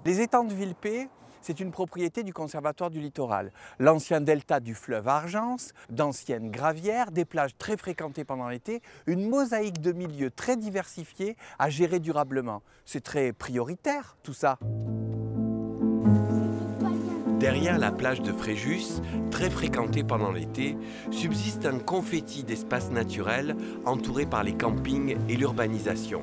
Les étangs de Villepée, c'est une propriété du Conservatoire du littoral. L'ancien delta du fleuve Argence, d'anciennes gravières, des plages très fréquentées pendant l'été, une mosaïque de milieux très diversifiés à gérer durablement. C'est très prioritaire tout ça. Derrière la plage de Fréjus, très fréquentée pendant l'été, subsiste un confetti d'espaces naturels entouré par les campings et l'urbanisation.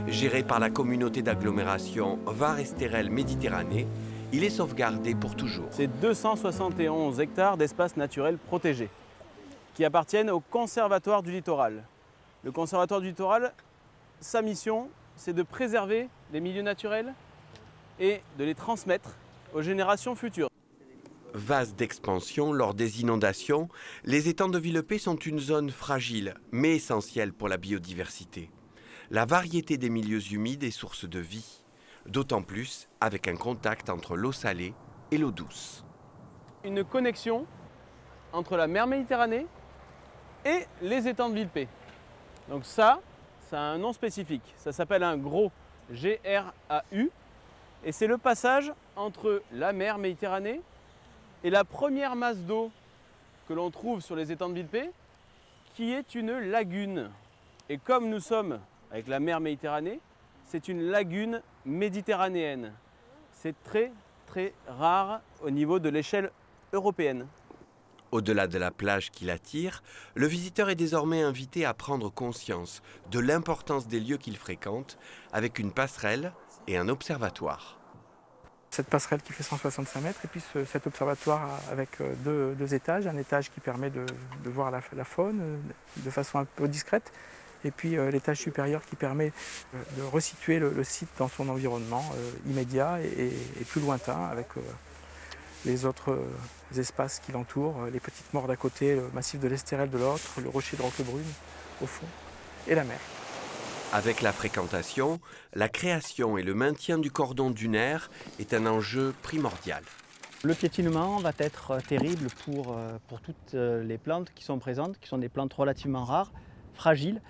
Géré par la communauté d'agglomération Var-Estérel Méditerranée, il est sauvegardé pour toujours. C'est 271 hectares d'espaces naturels protégés qui appartiennent au Conservatoire du littoral. Le Conservatoire du littoral, sa mission, c'est de préserver les milieux naturels et de les transmettre aux générations futures. Vaste d'expansion lors des inondations, les étangs de Villepée sont une zone fragile, mais essentielle pour la biodiversité. La variété des milieux humides est source de vie, d'autant plus avec un contact entre l'eau salée et l'eau douce. Une connexion entre la mer Méditerranée et les étangs de Villepée. Donc ça a un nom spécifique, ça s'appelle un gros GRAU, et c'est le passage entre la mer Méditerranée et la première masse d'eau que l'on trouve sur les étangs de Villepée, qui est une lagune. Et comme nous sommes avec la mer Méditerranée, c'est une lagune méditerranéenne. C'est très très rare au niveau de l'échelle européenne. Au-delà de la plage qui l'attire, le visiteur est désormais invité à prendre conscience de l'importance des lieux qu'il fréquente avec une passerelle et un observatoire. Cette passerelle qui fait 165 mètres et puis cet observatoire avec deux étages, un étage qui permet de voir la faune de façon un peu discrète et puis l'étage supérieur qui permet de resituer le site dans son environnement immédiat et plus lointain avec les autres espaces qui l'entourent, les petites morts d'un côté, le massif de l'Estérel de l'autre, le rocher de Roquebrune au fond et la mer. Avec la fréquentation, la création et le maintien du cordon dunaire est un enjeu primordial. Le piétinement va être terrible pour toutes les plantes qui sont présentes, qui sont des plantes relativement rares, fragiles,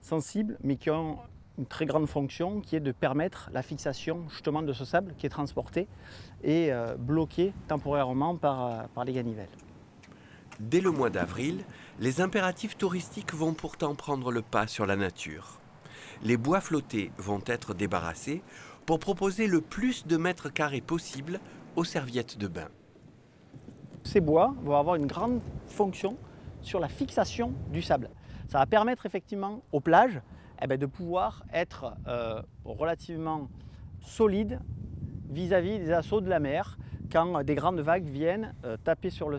sensibles, mais qui ont une très grande fonction qui est de permettre la fixation justement de ce sable qui est transporté et bloqué temporairement par les ganivelles. Dès le mois d'avril, les impératifs touristiques vont pourtant prendre le pas sur la nature. Les bois flottés vont être débarrassés pour proposer le plus de mètres carrés possible aux serviettes de bain. Ces bois vont avoir une grande fonction sur la fixation du sable. Ça va permettre effectivement aux plages de pouvoir être relativement solides vis-à-vis des assauts de la mer quand des grandes vagues viennent taper sur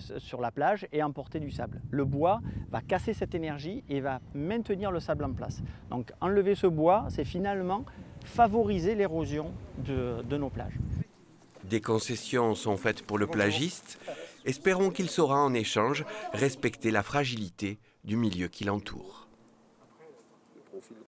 la plage et emporter du sable. Le bois va casser cette énergie et va maintenir le sable en place. Donc enlever ce bois, c'est finalement favoriser l'érosion de nos plages. Des concessions sont faites pour le plagiste. Espérons qu'il saura en échange respecter la fragilité du milieu qui l'entoure.